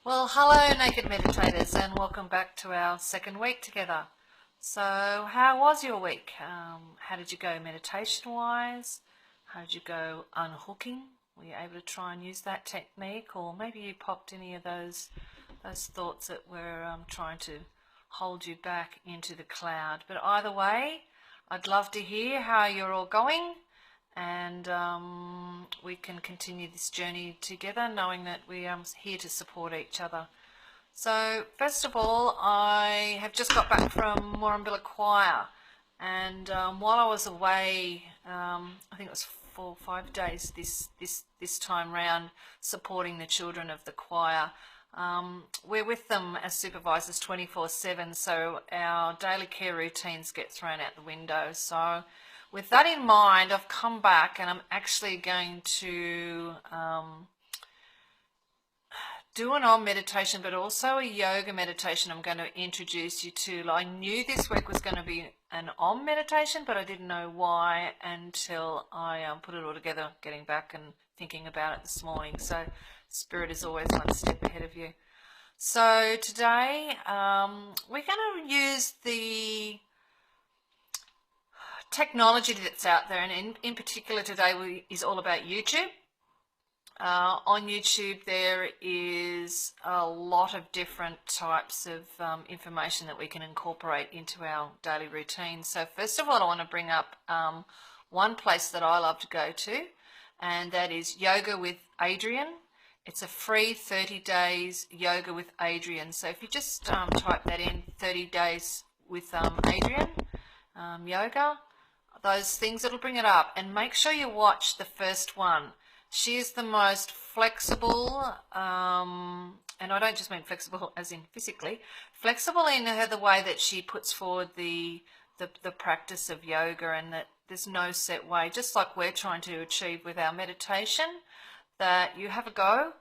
Well, hello, Naked Meditators, and welcome back to our second week together. So, how was your week? How did you go meditation-wise? How did you go unhooking? Were you able to try and use that technique, or maybe you popped any of those thoughts that were trying to hold you back into the cloud? But either way, I'd love to hear how you're all going, and we can continue this journey together, knowing that we are here to support each other. So first of all, I have just got back from Warrumbilla Choir, and while I was away, I think it was 4 or 5 days this time round, supporting the children of the choir. We're with them as supervisors 24/7, so our daily care routines get thrown out the window. So with that in mind, I've come back and I'm actually going to do an Om meditation, but also a yoga meditation I'm going to introduce you to. I knew this week was going to be an Om meditation, but I didn't know why until I put it all together, getting back and thinking about it this morning. So Spirit is always one step ahead of you. So today we're going to use the technology that's out there, and in particular today is all about YouTube. On YouTube there is a lot of different types of information that we can incorporate into our daily routine. So first of all, I want to bring up one place that I love to go to, and that is Yoga with Adrian. It's a free 30 days Yoga with Adrian. So if you just type that in, 30 days with Adrian, yoga, those things, it'll bring it up. And make sure you watch the first one. She is the most flexible, and I don't just mean flexible as in physically, flexible in the way that she puts forward the practice of yoga, and that there's no set way, just like we're trying to achieve with our meditation, that you have a go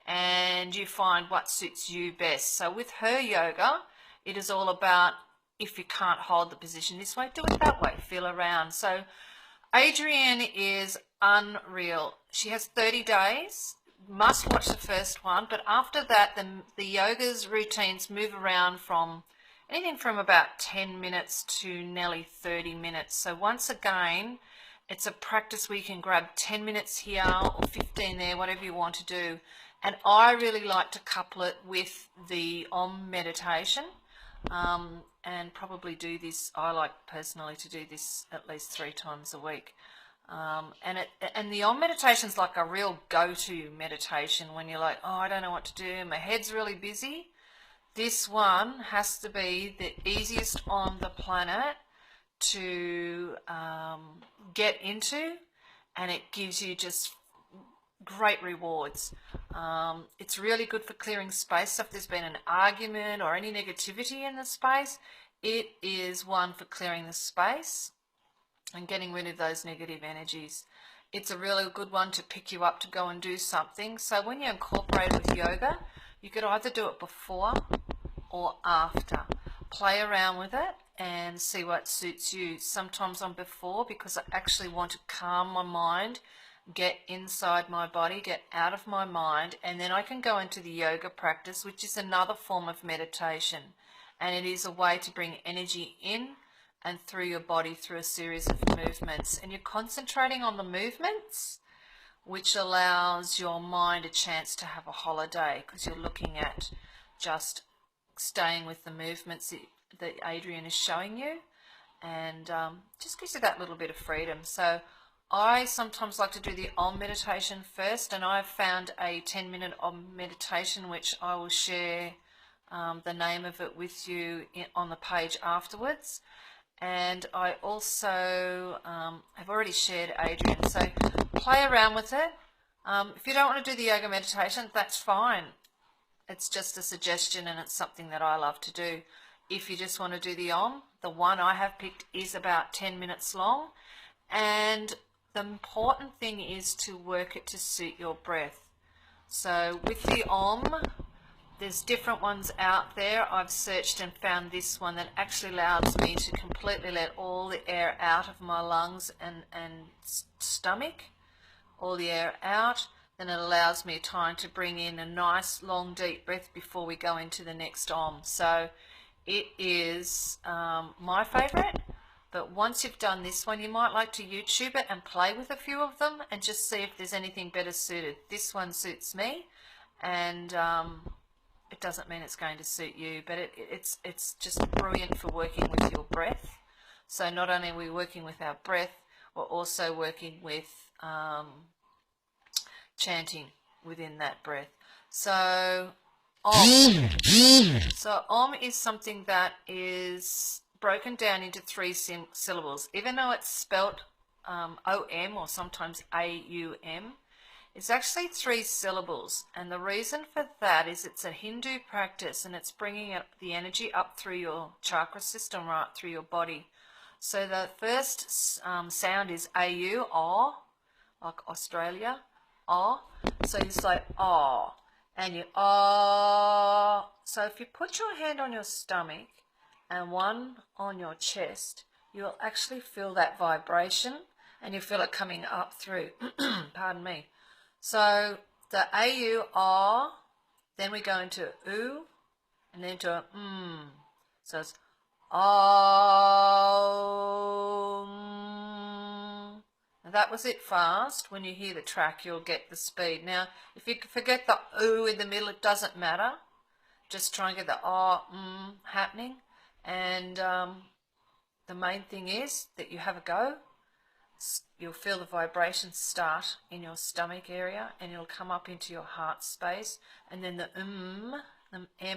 and you find what suits you best. So with her yoga, it is all about, if you can't hold the position this way, do it that way, feel around. So Adrian is unreal. She has 30 days, must watch the first one, but after that the yoga's routines move around from anything from about 10 minutes to nearly 30 minutes. So once again, it's a practice where you can grab 10 minutes here or 15 there, whatever you want to do. And I really like to couple it with the Om meditation. And probably do this, I like personally to do this at least 3 times a week. And the Om meditation is like a real go-to meditation when you're like, oh, I don't know what to do, my head's really busy. This one has to be the easiest on the planet to get into, and it gives you just great rewards. It's really good for clearing space. So if there's been an argument or any negativity in the space, it is one for clearing the space and getting rid of those negative energies. It's a really good one to pick you up to go and do something. So when you incorporate it with yoga, you could either do it before or after. Play around with it and see what suits you. Sometimes I'm before, because I actually want to calm my mind, get inside my body, get out of my mind, and then I can go into the yoga practice, which is another form of meditation, and it is a way to bring energy in and through your body through a series of movements, and you're concentrating on the movements, which allows your mind a chance to have a holiday, because you're looking at just staying with the movements that Adrian is showing you, and just gives you that little bit of freedom. So I sometimes like to do the Om meditation first, and I've found a 10-minute Om meditation, which I will share the name of it with you on the page afterwards. And I also have already shared Adrian, so play around with it. If you don't want to do the yoga meditation, that's fine. It's just a suggestion, and it's something that I love to do. If you just want to do the Om, the one I have picked is about 10 minutes long, and the important thing is to work it to suit your breath. So with the Om, there's different ones out there. I've searched and found this one that actually allows me to completely let all the air out of my lungs and stomach, all the air out. then it allows me time to bring in a nice long deep breath before we go into the next Om. So it is my favorite, but once you've done this one, you might like to YouTube it and play with a few of them and just see if there's anything better suited. This one suits me, and it doesn't mean it's going to suit you, but it's just brilliant for working with your breath. So not only are we working with our breath, we're also working with chanting within that breath. So Om. So Om is something that is broken down into 3 syllables. Even though it's spelt O-M or sometimes A-U-M, it's actually 3 syllables. And the reason for that is it's a Hindu practice, and it's bringing up the energy up through your chakra system, right through your body. So the first sound is A-U, O, like Australia, O. So you say O, and you O. So if you put your hand on your stomach and one on your chest, you'll actually feel that vibration, and you feel it coming up through. Pardon me. So the A-U, O, then we go into U, and then to a So it's Om. That was it fast. When you hear the track, you'll get the speed. Now, if you forget the oo in the middle, it doesn't matter. Just try and get the happening. And the main thing is that you have a go. You'll feel the vibrations start in your stomach area, and it'll come up into your heart space. And then the M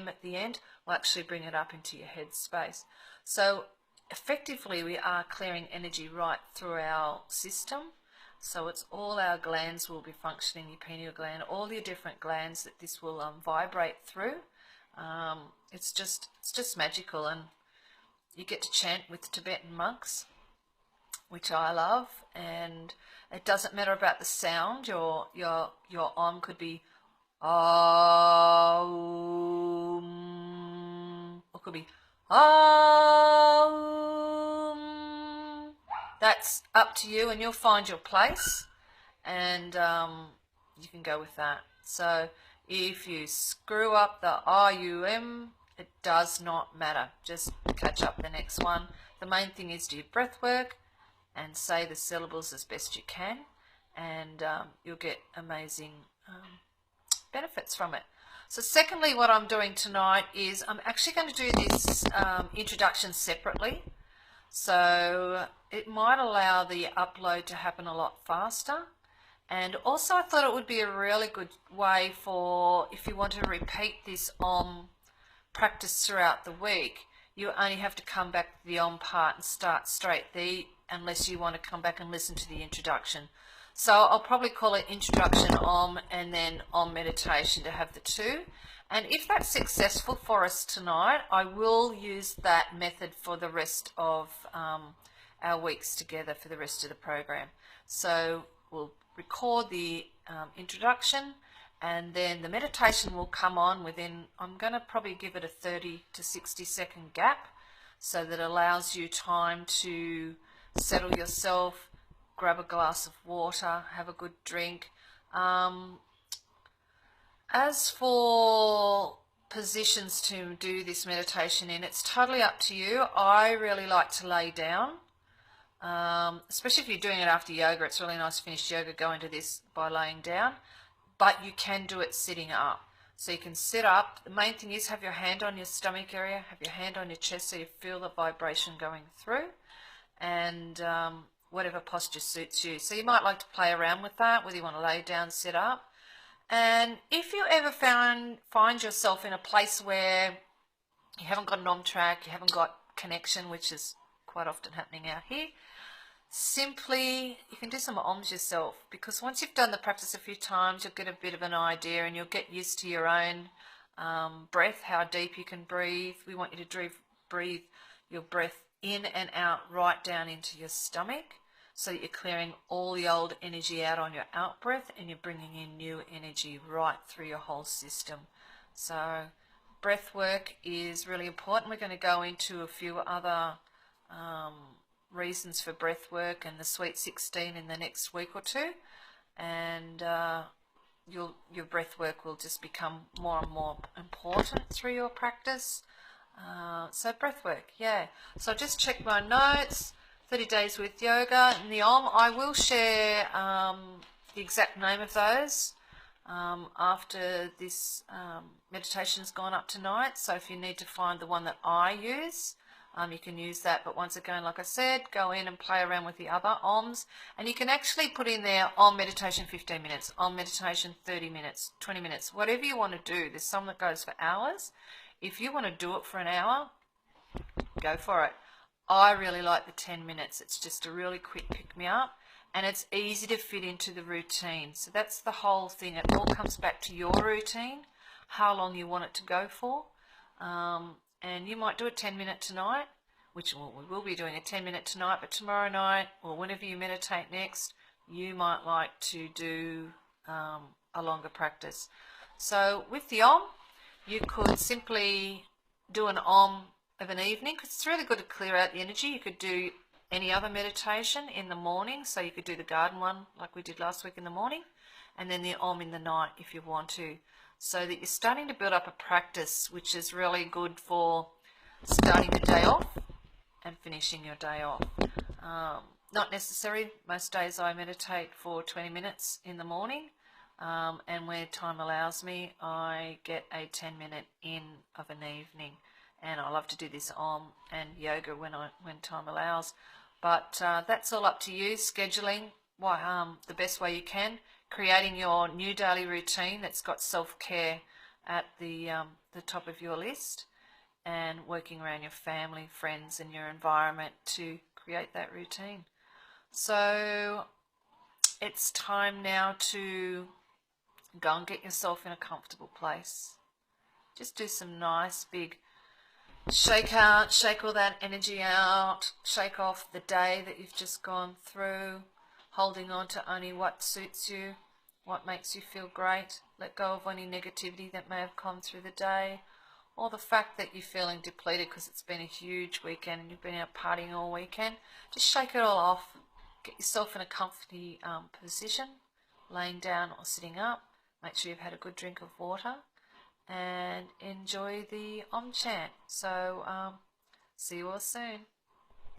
at the end will actually bring it up into your head space. So effectively, we are clearing energy right through our system. So it's all our glands will be functioning, your pineal gland, all your different glands that this will vibrate through. It's just magical, and you get to chant with Tibetan monks, which I love, and it doesn't matter about the sound. Your Om could be Om, or could be Om. That's up to you, and you'll find your place, and you can go with that. So if you screw up the R-U-M, it does not matter. Just catch up the next one. The main thing is do your breath work and say the syllables as best you can, and you'll get amazing benefits from it. So secondly, what I'm doing tonight is I'm actually going to do this introduction separately. So it might allow the upload to happen a lot faster. And also I thought it would be a really good way for, if you want to repeat this Om practice throughout the week, you only have to come back to the Om part and start straight there, unless you want to come back and listen to the introduction. So I'll probably call it Introduction Om and then Om Meditation to have the two. And if that's successful for us tonight, I will use that method for the rest of our weeks together for the rest of the program. So we'll record the introduction, and then the meditation will come on within, I'm going to probably give it a 30 to 60 second gap, so that allows you time to settle yourself, grab a glass of water, have a good drink. As for positions to do this meditation in, it's totally up to you. I really like to lay down, especially if you're doing it after yoga. It's really nice to finish yoga, go into this by laying down, but you can do it sitting up. So you can sit up. The main thing is have your hand on your stomach area, have your hand on your chest so you feel the vibration going through, and whatever posture suits you. So you might like to play around with that, whether you want to lay down, sit up. And if you ever find yourself in a place where you haven't got an Om track, you haven't got connection, which is quite often happening out here, simply you can do some Oms yourself, because once you've done the practice a few times, you'll get a bit of an idea, and you'll get used to your own breath, how deep you can breathe. We want you to breathe your breath in and out right down into your stomach, so that you're clearing all the old energy out on your out breath, and you're bringing in new energy right through your whole system. So breath work is really important. We're going to go into a few other reasons for breath work and the Sweet 16 in the next week or two, and your breath work will just become more and more important through your practice. So breath work, yeah. So just check my notes. 30 days with yoga and the Om. I will share the exact name of those after this meditation has gone up tonight. So if you need to find the one that I use, you can use that. But once again, like I said, go in and play around with the other Oms. And you can actually put in there Om meditation 15 minutes, Om meditation 30 minutes, 20 minutes, whatever you want to do. There's some that goes for hours. If you want to do it for an hour, go for it. I really like the 10 minutes. It's just a really quick pick-me-up, and it's easy to fit into the routine. So that's the whole thing. It all comes back to your routine, how long you want it to go for. And you might do a 10-minute tonight, which we will be doing a 10-minute tonight, but tomorrow night or whenever you meditate next, you might like to do a longer practice. So with the Om, you could simply do an Om of an evening, because it's really good to clear out the energy. You could do any other meditation in the morning, so you could do the garden one like we did last week in the morning, and then the Om in the night if you want to, so that you're starting to build up a practice which is really good for starting the day off and finishing your day off. Not necessary. Most days I meditate for 20 minutes in the morning, and where time allows me, I get a 10-minute in of an evening. And I love to do this Om and yoga when time allows. But that's all up to you, scheduling the best way you can, creating your new daily routine that's got self-care at the top of your list, and working around your family, friends and your environment to create that routine. So it's time now to go and get yourself in a comfortable place. Just do some nice big shake all that energy out, shake off the day that you've just gone through, holding on to only what suits you, what makes you feel great. Let go of any negativity that may have come through the day, or the fact that you're feeling depleted because it's been a huge weekend and you've been out partying all weekend. Just shake it all off. Get yourself in a comfy position, laying down or sitting up. Make sure you've had a good drink of water, and enjoy the Om chant. So see you all soon.